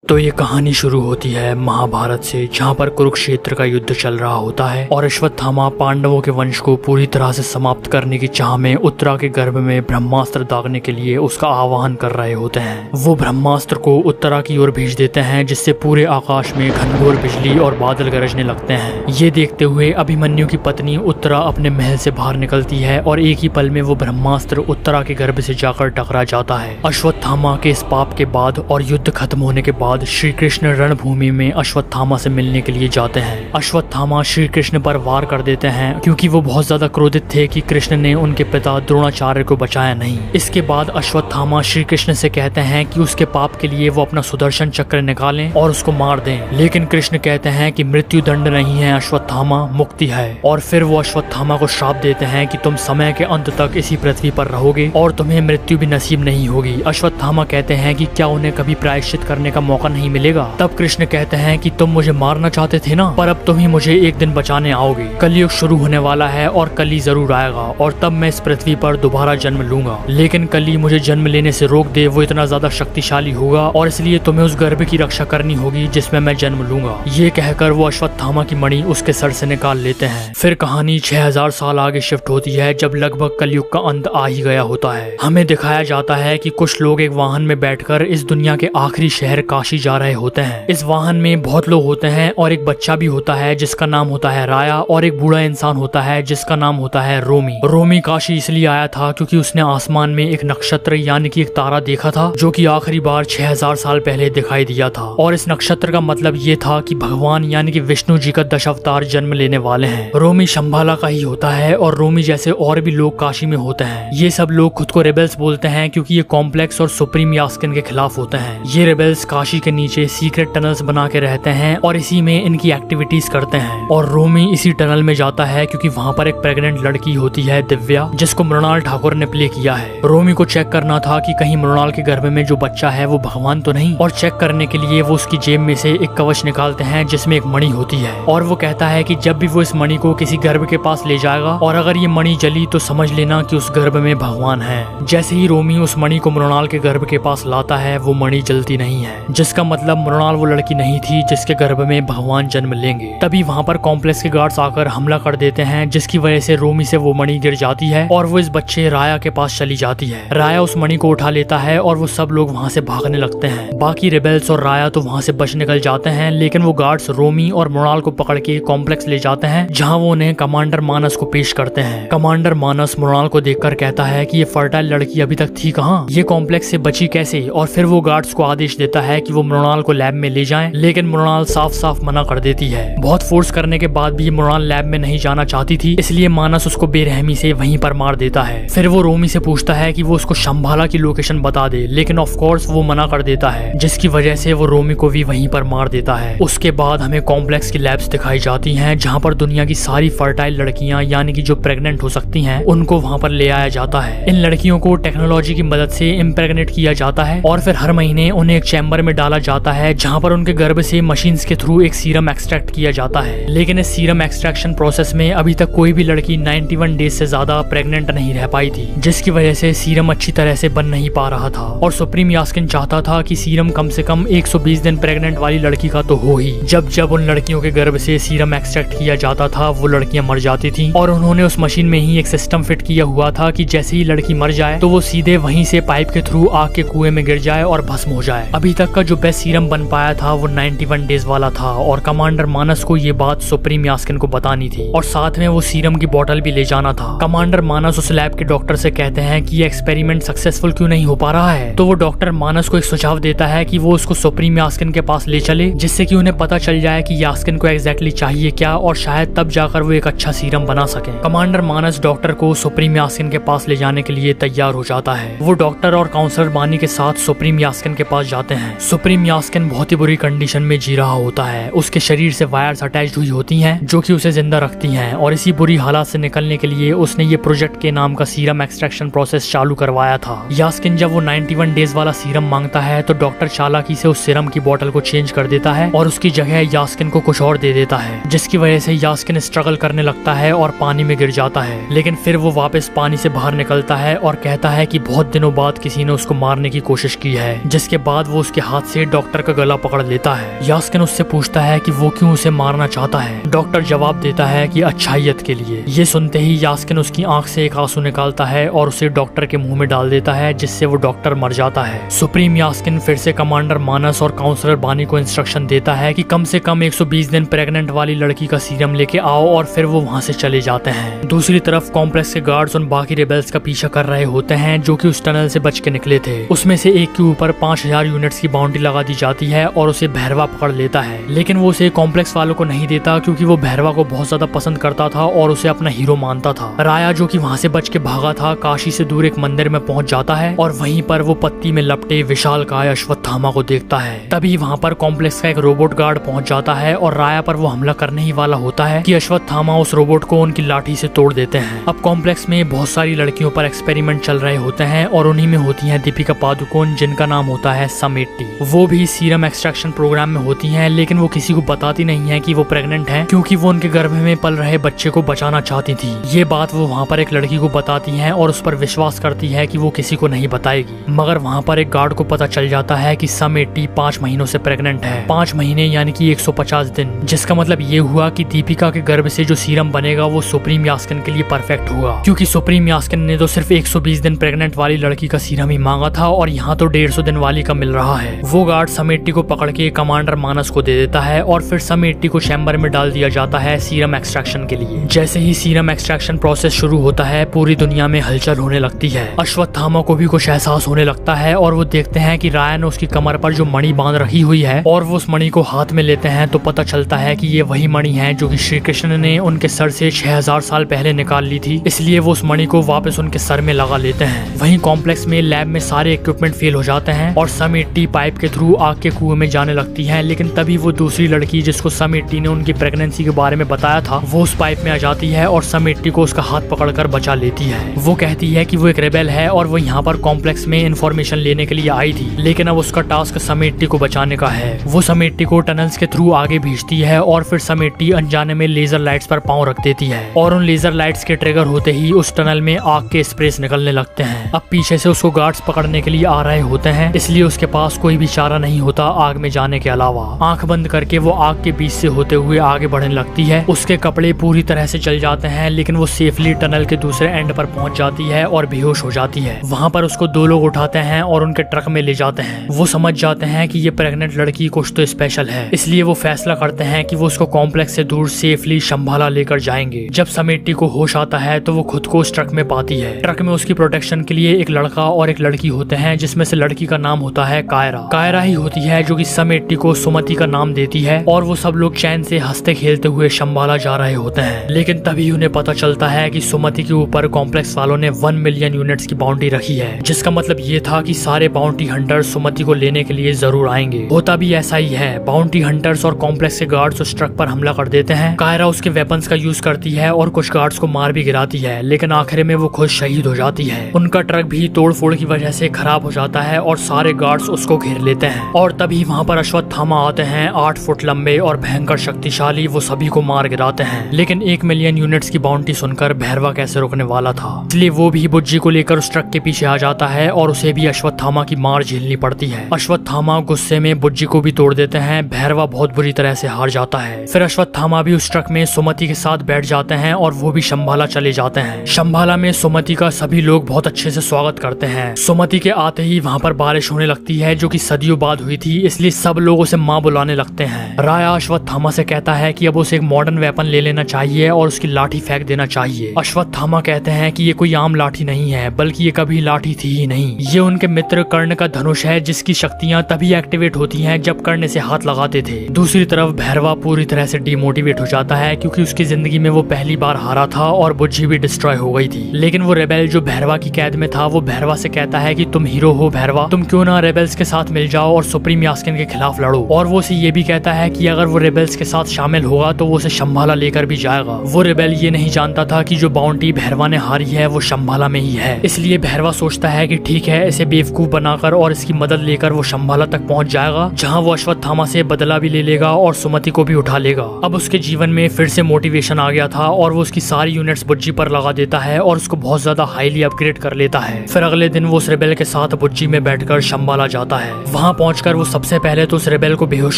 तो ये कहानी शुरू होती है महाभारत से, जहाँ पर कुरुक्षेत्र का युद्ध चल रहा होता है और अश्वत्थामा पांडवों के वंश को पूरी तरह से समाप्त करने की चाह में उत्तरा के गर्भ में ब्रह्मास्त्र दागने के लिए उसका आह्वान कर रहे होते हैं। वो ब्रह्मास्त्र को उत्तरा की ओर भेज देते हैं, जिससे पूरे आकाश में घनघोर बिजली और बादल गरजने लगते हैं। ये देखते हुए अभिमन्यु की पत्नी उत्तरा अपने महल से बाहर निकलती है और एक ही पल में वो ब्रह्मास्त्र उत्तरा के गर्भ से जाकर टकरा जाता है। अश्वत्थामा के इस पाप के बाद और युद्ध खत्म होने के बाद श्री कृष्ण रणभूमि में अश्वत्थामा से मिलने के लिए जाते हैं। अश्वत्थामा श्री कृष्ण पर वार कर देते हैं, क्योंकि वो बहुत ज्यादा क्रोधित थे कि कृष्ण ने उनके पिता द्रोणाचार्य को बचाया नहीं। इसके बाद अश्वत्थामा श्री कृष्ण से कहते हैं कि उसके पाप के लिए वो अपना सुदर्शन चक्र निकालें और उसको मार दें, लेकिन कृष्ण कहते हैं कि मृत्यु दंड नहीं है अश्वत्थामा, मुक्ति है। और फिर वो अश्वत्थामा को श्राप देते हैं कि तुम समय के अंत तक इसी पृथ्वी पर रहोगे और तुम्हें मृत्यु भी नसीब नहीं होगी। अश्वत्थामा कहते हैं कि क्या उन्हें कभी प्रायश्चित करने का मौका नहीं मिलेगा? तब कृष्ण कहते हैं कि तुम मुझे मारना चाहते थे ना, पर अब तुम ही मुझे एक दिन बचाने आओगे। कलयुग शुरू होने वाला है और कली जरूर आएगा और तब मैं इस पृथ्वी पर दोबारा जन्म लूंगा, लेकिन कली मुझे जन्म लेने से रोक दे, वो इतना ज्यादा शक्तिशाली होगा और इसलिए तुम्हें उस गर्भ की रक्षा करनी होगी जिसमें मैं जन्म लूंगा। ये कहकर वो अश्वत्थामा की मणि उसके सर से निकाल लेते हैं। फिर कहानी 6000 साल आगे शिफ्ट होती है, जब लगभग कलयुग का अंत आ ही गया होता है। हमें दिखाया जाता है कि कुछ लोग एक वाहन में बैठकर इस दुनिया के आखिरी शहर काशी जा रहे होते हैं। इस वाहन में बहुत लोग होते हैं और एक बच्चा भी होता है जिसका नाम होता है राया, और एक बूढ़ा इंसान होता है जिसका नाम होता है रोमी। रोमी काशी इसलिए आया था क्योंकि उसने आसमान में एक नक्षत्र यानी कि एक तारा देखा था, जो कि आखिरी बार 6000 साल पहले दिखाई दिया था। और इस नक्षत्र का मतलब ये था कि भगवान यानी कि विष्णु जी का दशावतार जन्म लेने वाले हैं। रोमी शंभाला का ही होता है और रोमी जैसे और भी लोग काशी में होते हैं। ये सब लोग खुद को रेबेल्स बोलते हैं क्योंकि ये कॉम्प्लेक्स और सुप्रीम यास्किन के खिलाफ होते हैं। ये रेबेल्स काशी के नीचे सीक्रेट टनल्स बना के रहते हैं और इसी में इनकी एक्टिविटीज करते हैं। और रोमी इसी टनल में जाता है क्योंकि वहाँ पर एक प्रेग्नेंट लड़की होती है दिव्या, जिसको मृणाल ठाकुर ने प्ले किया है। रोमी को चेक करना था कि कहीं मृणाल के गर्भ में जो बच्चा है वो भगवान तो नहीं, और चेक करने के लिए वो उसकी जेब में से एक कवच निकालते हैं जिसमें एक मणि होती है। और वो कहता है कि जब भी वो इस मणि को किसी गर्भ के पास ले जाएगा और अगर ये मणि जली तो समझ लेना कि उस गर्भ में भगवान है। जैसे ही रोमी उस मणि को मृणाल के गर्भ के पास लाता है, वो मणि जलती नहीं है, जिसका मतलब मृणाल वो लड़की नहीं थी जिसके गर्भ में भगवान जन्म लेंगे। तभी वहाँ पर कॉम्प्लेक्स के गार्ड्स आकर हमला कर देते हैं, जिसकी वजह से रोमी से वो मणि गिर जाती है और वो इस बच्चे राया के पास चली जाती है। राया उस मणि को उठा लेता है और वो सब लोग वहाँ से भागने लगते हैं। बाकी रेबेल्स और राया तो वहाँ से बच निकल जाते हैं, लेकिन वो गार्ड्स रोमी और मृणाल को पकड़ के कॉम्प्लेक्स ले जाते हैं, जहाँ वो उन्हें कमांडर मानस को पेश करते हैं। कमांडर मानस मृणाल को देखकर कहता है कि ये फर्टाइल लड़की अभी तक थी कहाँ, ये कॉम्प्लेक्स से बची कैसे? और फिर वो गार्ड्स को आदेश देता है कि वो मृणाल को लैब में ले जाएं, लेकिन मृणाल साफ साफ मना कर देती है। बहुत फोर्स करने के बाद भी मृणाल लैब में नहीं जाना चाहती थी, इसलिए मानस उसको बेरहमी से वहीं पर मार देता है। फिर वो रोमी से पूछता है कि वो उसको शंभाला की लोकेशन बता दे, लेकिन ऑफ कोर्स वो मना कर देता है, जिसकी वजह से वो रोमी को भी वहीं पर मार देता है। उसके बाद हमें कॉम्प्लेक्स की लैब्स दिखाई जाती हैं, जहाँ पर दुनिया की सारी फर्टाइल लड़कियां यानी कि जो प्रेग्नेंट हो सकती हैं, उनको वहाँ पर ले आया जाता है। इन लड़कियों को टेक्नोलॉजी की मदद से इम्प्रेग्नेट किया जाता है और फिर हर महीने उन्हें एक चैम्बर में डाला जाता है, जहाँ पर उनके गर्भ से मशीन्स के थ्रू एक सीरम एक्सट्रैक्ट किया जाता है। लेकिन इस सीरम एक्सट्रैक्शन प्रोसेस में अभी तक कोई भी लड़की 91 डेज से ज्यादा प्रेग्नेंट नहीं रह पाई थी, जिसकी वजह से सीरम अच्छी तरह से बन नहीं पा रहा था। और सुप्रीम यास्किन चाहता था कि सीरम कम से कम 120 दिन प्रेग्नेंट वाली लड़की का तो हो ही। जब जब उन लड़कियों के गर्भ से सीरम एक्सट्रैक्ट किया जाता था, वो लड़कियां मर जाती थी, और उन्होंने उस मशीन में ही एक सिस्टम फिट किया हुआ था कि जैसे ही लड़की मर जाए तो वो सीधे वहीं से पाइप के थ्रू आग के कुएं में गिर जाए और भस्म हो जाए। अभी तक का जो बेस्ट सीरम बन पाया था वो 91 डेज वाला था, और कमांडर मानस को ये बात सुप्रीम यास्किन को बतानी थी और साथ में वो सीरम की बोतल भी ले जाना था। कमांडर मानस उस लैब के डॉक्टर से कहते हैं कि ये एक्सपेरिमेंट सक्सेसफुल क्यों नहीं हो पा रहा है, तो वो डॉक्टर मानस को एक सुझाव देता है कि वो उसको सुप्रीम यास्किन के पास ले चले, जिससे कि उन्हें पता चल जाए कि यास्किन को एग्जैक्टली चाहिए क्या, और शायद तब जाकर वो एक अच्छा सीरम बना सके। कमांडर मानस डॉक्टर को सुप्रीम यास्किन के पास ले जाने के लिए तैयार हो जाता है। वो डॉक्टर और काउंसलर बानी के साथ सुप्रीम यास्किन के पास जाते हैं। सुप्रीम यास्किन बहुत ही बुरी कंडीशन में जी रहा होता है। उसके शरीर से वायर्स अटैच हुई होती हैं, जो कि उसे जिंदा रखती हैं, और इसी बुरी हालात से निकलने के लिए उसने ये प्रोजेक्ट के नाम का सीरम एक्सट्रैक्शन प्रोसेस चालू करवाया था। यास्किन जब वो 91 डेज वाला सीरम मांगता है तो डॉक्टर चालाकी से उस सीरम की बोतल को चेंज कर देता है और उसकी जगह यास्किन को कुछ और दे देता है, जिसकी वजह से यास्किन स्ट्रगल करने लगता है और पानी में गिर जाता है। लेकिन फिर वो वापस पानी से बाहर निकलता है और कहता है कि बहुत दिनों बाद किसी ने उसको मारने की कोशिश की है, जिसके बाद वो उसके हाथ से डॉक्टर का गला पकड़ लेता है। यास्किन उससे पूछता है कि वो क्यों उसे मारना चाहता है। डॉक्टर जवाब देता है कि अच्छाइयत के लिए। ये सुनते ही यास्किन उसकी आंख से एक आंसू निकालता है और उसे डॉक्टर के मुंह में डाल देता है, जिससे वो डॉक्टर मर जाता है। सुप्रीम यास्किन फिर से कमांडर मानस और काउंसलर बानी को इंस्ट्रक्शन देता है कि कम से कम 120 दिन प्रेग्नेंट वाली लड़की का सीरम लेके आओ और फिर वो वहाँ से चले जाते हैं। दूसरी तरफ कॉम्प्लेक्स के गार्ड्स उन बाकी रेबेल्स का पीछा कर रहे होते हैं जो कि उस टनल से बच के निकले थे। उसमें से एक के ऊपर 5000 यूनिट्स की बाउंड्री लगा दी जाती है और उसे भैरवा पकड़ लेता है, लेकिन वो उसे कॉम्प्लेक्स वालों को नहीं देता क्योंकि वो भैरवा को बहुत ज्यादा पसंद करता था और उसे अपना हीरो मानता था। राया जो कि वहाँ से बच के भागा था, काशी से दूर एक मंदिर में पहुंच जाता है और वहीं पर वो पत्ती में लपटे विशालकाय अश्वत्थामा को देखता है। तभी वहाँ पर कॉम्प्लेक्स का एक रोबोट गार्ड पहुंच जाता है और राया पर वो हमला करने ही वाला होता है कि अश्वत्थामा उस रोबोट को उनकी लाठी से तोड़ देते हैं। अब कॉम्प्लेक्स में बहुत सारी लड़कियों पर एक्सपेरिमेंट चल रहे होते हैं और उन्हीं में होती है दीपिका पादुकोण, जिनका नाम होता है समेटी। वो भी सीरम एक्सट्रैक्शन प्रोग्राम में होती हैं, लेकिन वो किसी को बताती नहीं है कि वो प्रेग्नेंट है, क्योंकि वो उनके गर्भ में पल रहे बच्चे को बचाना चाहती थी। ये बात वो वहाँ पर एक लड़की को बताती है और उस पर विश्वास करती है कि वो किसी को नहीं बताएगी। मगर वहाँ पर एक गार्ड को पता चल जाता है कि समेटी 5 महीनों से प्रेग्नेंट है। 5 महीने यानी कि 150 दिन, जिसका मतलब ये हुआ कि दीपिका के गर्भ से जो सीरम बनेगा वो सुप्रीम यास्किन के लिए परफेक्ट होगा, क्योंकि सुप्रीम यास्किन ने तो सिर्फ 120 दिन प्रेग्नेंट वाली लड़की का सीरम ही मांगा था और यहाँ तो 150 दिन वाली का मिल रहा है। वो गार्ड समेटी को पकड़ के कमांडर मानस को दे देता है और फिर समेटी को चैम्बर में डाल दिया जाता है सीरम एक्सट्रैक्शन के लिए। जैसे ही सीरम एक्सट्रैक्शन प्रोसेस शुरू होता है, पूरी दुनिया में हलचल होने लगती है। अश्वत्थामा को भी कुछ एहसास होने लगता है और वो देखते हैं कि राया ने उसकी कमर पर जो मणि बांध रखी हुई है और वो उस मणि को हाथ में लेते हैं तो पता चलता है कि ये वही मणि है जो कि श्री कृष्ण ने उनके सर से 6000 साल पहले निकाल ली थी, इसलिए वो उस मणि को वापस उनके सर में लगा लेते हैं। वहीं कॉम्प्लेक्स में लैब में सारे इक्विपमेंट फेल हो जाते हैं और समेटी पाइप के थ्रू आग के कुएं में जाने लगती है, लेकिन तभी वो दूसरी लड़की जिसको समेटी ने उनकी प्रेगनेंसी के बारे में बताया था, वो उस पाइप में आ जाती है और समेटी को उसका हाथ पकड़कर बचा लेती है। वो कहती है कि वो एक रेबेल है और वो यहाँ पर कॉम्प्लेक्स में इंफॉर्मेशन लेने के लिए आई थी, लेकिन अब उसका टास्क समेटी को बचाने का है। वो समेटी को टनल्स के थ्रू आगे भेजती है और फिर समेटी अनजाने में लेजर लाइट्स पर पांव रख देती है और उन लेजर लाइट्स के ट्रिगर होते ही उस टनल में आग के स्प्रेस निकलने लगते हैं। अब पीछे से उसको गार्ड्स पकड़ने के लिए आ रहे होते हैं, इसलिए उसके पास कोई भी चारा नहीं होता आग में जाने के अलावा। आंख बंद करके वो आग के बीच से होते हुए आगे बढ़ने लगती है। उसके कपड़े पूरी तरह से जल जाते हैं, लेकिन वो सेफली टनल के दूसरे एंड पर पहुंच जाती है और बेहोश हो जाती है। वहाँ पर उसको 2 लोग उठाते हैं और उनके ट्रक में ले जाते हैं। वो समझ जाते हैं कि ये प्रेग्नेंट लड़की कुछ तो स्पेशल है, इसलिए वो फैसला करते हैं कि वो उसको कॉम्प्लेक्स से दूर सेफली शंभाला लेकर जाएंगे। जब समेटी को होश आता है तो वो खुद को उस ट्रक में पाती है। ट्रक में उसकी प्रोटेक्शन के लिए एक लड़का और एक लड़की होते हैं, जिसमें से लड़की का नाम होता है कायरा। कायरा ही होती है जो कि समेटी को सुमति का नाम देती है और वो सब लोग चैन से हंसते खेलते हुए शंभाला जा रहे होते हैं। लेकिन तभी उन्हें पता चलता है कि सुमति के ऊपर कॉम्प्लेक्स वालों ने 1 मिलियन यूनिट्स की बाउंड्री रखी है, जिसका मतलब ये था कि सारे बाउंड्री हंटर्स सुमति को लेने के लिए जरूर आएंगे। होता भी ऐसा ही है। बाउंड्री हंटर्स और कॉम्प्लेक्स के गार्ड्स उस ट्रक पर हमला कर देते हैं। कायरा उसके वेपन्स का यूज करती है और कुछ गार्ड्स को मार भी गिराती है, लेकिन आखिर में वो खुद शहीद हो जाती है। उनका ट्रक भी तोड़फोड़ की वजह से खराब हो जाता है और सारे गार्ड्स उसको घेर लेते हैं। और तभी वहाँ पर अश्वत्थामा आते हैं, 8 फुट लंबे और भयंकर शक्तिशाली। वो सभी को मार गिराते हैं, लेकिन 1 मिलियन यूनिट्स की बाउंड्री सुनकर भैरवा कैसे रोकने वाला था, इसलिए वो भी बुज्जी को लेकर उस ट्रक के पीछे आ जाता है और उसे भी अश्वत्थामा की मार झेलनी पड़ती है। अश्वत्थामा गुस्से में बुज्जी को भी तोड़ देते हैं। भैरवा बहुत बुरी तरह से हार जाता है। फिर अश्वत्थामा भी उस ट्रक में सुमति के साथ बैठ जाते हैं और वो भी शंभाला चले जाते हैं। शंभाला में सुमति का सभी लोग बहुत अच्छे से स्वागत करते हैं। सुमति के आते ही वहाँ पर बारिश होने लगती है, जो कि सदियों बाद हुई थी, इसलिए सब लोग उसे माँ बुलाने लगते हैं। राया अश्वत्थामा से कहता है कि अब उसे एक मॉडर्न वेपन ले लेना चाहिए और उसकी लाठी फेंक देना चाहिए। अश्वत्थामा कहते हैं कि ये कोई आम लाठी नहीं है, बल्कि ये कभी लाठी थी ही नहीं। ये उनके मित्र कर्ण का धनुष है, जिसकी शक्तियाँ तभी एक्टिवेट होती हैं जब कर्ण से हाथ लगाते थे। दूसरी तरफ भैरवा पूरी तरह से डिमोटिवेट हो जाता है, क्योंकि उसकी जिंदगी में वो पहली बार हारा था और बुज्जी भी डिस्ट्रॉय हो गई थी। लेकिन वो रेबेल जो भैरवा की कैद में था, वो भैरवा से कहता है कि तुम हीरो हो भैरवा, तुम क्यों ना रेबेल्स के साथ मिल जाओ और सुप्रीम यास्किन के खिलाफ लड़ो। और वो उसे ये भी कहता है कि अगर वो रेबेल्स के साथ शामिल होगा तो वो उसे शंभाला लेकर भी जाएगा। वो रेबेल ये नहीं जानता था कि जो बाउंड्री भैरवा ने हारी है वो शंभाला में ही है, इसलिए भैरवा सोचता है कि ठीक है, इसे बेवकूफ बनाकर और इसकी मदद लेकर वो शंभाला तक पहुंच जाएगा, जहाँ वो अश्वत्थामा से बदला भी ले लेगा और सुमति को भी उठा लेगा। अब उसके जीवन में फिर से मोटिवेशन आ गया था और वो उसकी सारी यूनिट्स बुज्जी पर लगा देता है और उसको बहुत ज्यादा हाईली अपग्रेड कर लेता है। फिर अगले दिन वो उस रेबेल के साथ बुज्जी में बैठकर शंभाला जाता है। वहाँ वहाँ पहुंचकर वो सबसे पहले तो उस रेबेल को बेहोश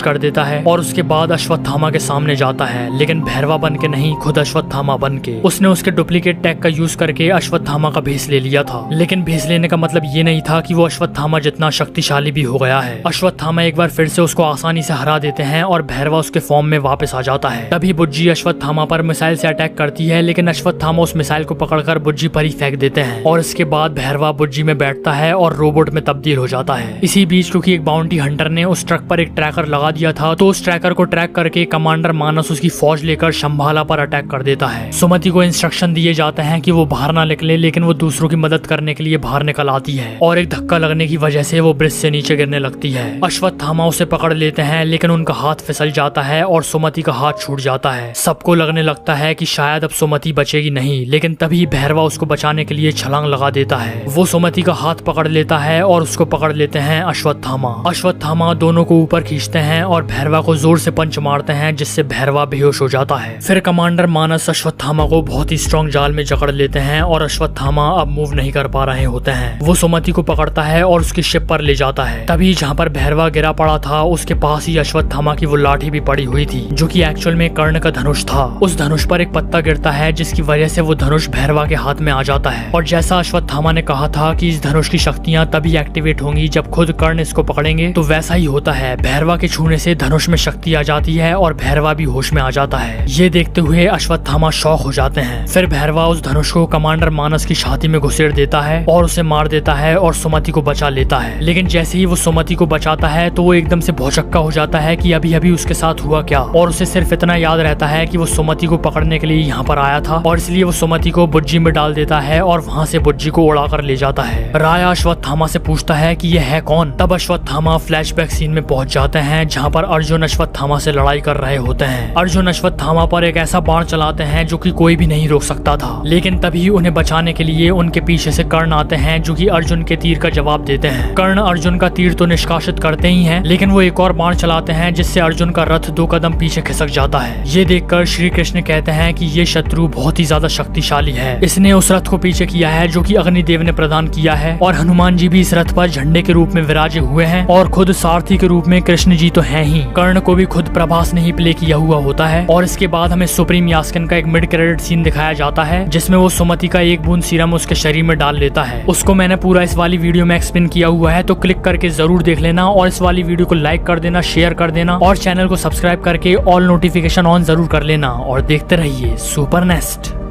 कर देता है और उसके बाद अश्वत्थामा के सामने जाता है, लेकिन भैरवा बन के नहीं, खुद अश्वत्थामा बन के। उसने उसके डुप्लीकेट टैग का यूज करके अश्वत्थामा का भेष ले लिया था, लेकिन भेष लेने का मतलब ये नहीं था कि वो अश्वत्थामा जितना शक्तिशाली भी हो गया है। अश्वत्थामा एक बार फिर से उसको आसानी से हरा देते हैं और भैरवा उसके फॉर्म में वापस आ जाता है। तभी बुज्जी अश्वत्थामा पर मिसाइल से अटैक करती है, लेकिन अश्वत्थामा उस मिसाइल को पकड़कर बुज्जी पर ही फेंक देते हैं और इसके बाद भैरवा बुज्जी में बैठता है और रोबोट में तब्दील हो जाता है। इसी बीच क्योंकि एक बाउंटी हंटर ने उस ट्रक पर एक ट्रैकर लगा दिया था, तो उस ट्रैकर को ट्रैक करके कमांडर मानस उसकी फौज लेकर शंभाला पर अटैक कर देता है। सुमति को इंस्ट्रक्शन दिए जाते हैं कि वो बाहर ना निकले, लेकिन वो दूसरों की मदद करने के लिए बाहर निकल आती है और एक धक्का लगने की वजह से वो ब्रिज से नीचे गिरने लगती है। अश्वत्थामा उसे पकड़ लेते हैं, लेकिन उनका हाथ फिसल जाता है और सुमति का हाथ छूट जाता है। सबको लगने लगता है कि शायद अब सुमति बचेगी नहीं, लेकिन तभी भैरवा उसको बचाने के लिए छलांग लगा देता है। वो सुमति का हाथ पकड़ लेता है और उसको पकड़ लेते हैं अश्वत्थामा। अश्वत्थामा दोनों को ऊपर खींचते हैं और भैरवा को जोर से पंच मारते हैं, जिससे भैरवा बेहोश हो जाता है। फिर कमांडर मानस अश्वत्थामा को बहुत ही स्ट्रॉन्ग जाल में जकड़ लेते हैं और अश्वत्थामा अब मूव नहीं कर पा रहे होते हैं। वो सुमति को पकड़ता है और उसकी शिप पर ले जाता है। तभी जहाँ पर भैरवा गिरा पड़ा था उसके पास ही अश्वत्थामा की वो लाठी भी पड़ी हुई थी, जो कि एक्चुअल में कर्ण का धनुष था। उस धनुष पर एक पत्ता गिरता है, जिसकी वजह से वो धनुष भैरवा के हाथ में आ जाता है। और जैसा अश्वत्थामा ने कहा था कि इस धनुष की शक्तियाँ तभी एक्टिवेट होंगी जब खुद कर्ण इसको पकड़ेंगे, तो वैसा ही होता है। भैरवा के छूने से धनुष में शक्ति आ जाती है और भैरवा भी होश में आ जाता है। ये देखते हुए अश्वत्थामा शॉक हो जाते हैं। फिर भैरवा उस धनुष को कमांडर मानस की छाती में घुसेड़ देता है और उसे मार देता है और सुमति को बचा लेता है। लेकिन जैसे ही वो सुमति को बचाता है तो वो एकदम से भौचक्का हो जाता है कि अभी अभी उसके साथ हुआ क्या, और उसे सिर्फ इतना याद रहता है कि वो सुमति को पकड़ने के लिए यहाँ पर आया था, और इसलिए वो सुमति को बुज्जी में डाल देता है और वहाँ से बुज्जी को उड़ाकर ले जाता है। राया अश्वत्थामा से पूछता है कि ये है कौन। तब अश्वत्थामा फ्लैशबैक सीन में पहुंच जाते हैं जहाँ पर अर्जुन अश्वत्थामा से लड़ाई कर रहे होते हैं। अर्जुन अश्वत्थामा पर एक ऐसा बाण चलाते हैं जो कि कोई भी नहीं रोक सकता था, लेकिन तभी उन्हें बचाने के लिए उनके पीछे से कर्ण आते हैं, जो कि अर्जुन के तीर का जवाब देते हैं। कर्ण अर्जुन का तीर तो निष्कासित करते ही हैं, लेकिन वो एक और बाण चलाते हैं जिससे अर्जुन का रथ 2 कदम पीछे खिसक जाता है। ये देखकर श्री कृष्ण कहते हैं कि ये शत्रु बहुत ही ज्यादा शक्तिशाली है, इसने उस रथ को पीछे किया है जो कि अग्निदेव ने प्रदान किया है, और हनुमान जी भी इस रथ पर झंडे के रूप में विराजे हुए हैं, और खुद सारथी के रूप में कृष्ण जी तो हैं ही। कर्ण को भी खुद प्रभास ने ही प्ले किया हुआ होता है। और इसके बाद हमें सुप्रीम यास्किन का एक मिड क्रेडिट सीन दिखाया जाता है, जिसमें वो सुमति का एक बूंद सीरम उसके शरीर में डाल लेता है। उसको मैंने पूरा इस वाली वीडियो में एक्सप्लेन किया हुआ है, तो क्लिक करके जरूर देख लेना, और इस वाली वीडियो को लाइक कर देना, शेयर कर देना, और चैनल को सब्सक्राइब करके ऑल नोटिफिकेशन ऑन जरूर कर लेना, और देखते रहिए सुपर नेस्ट।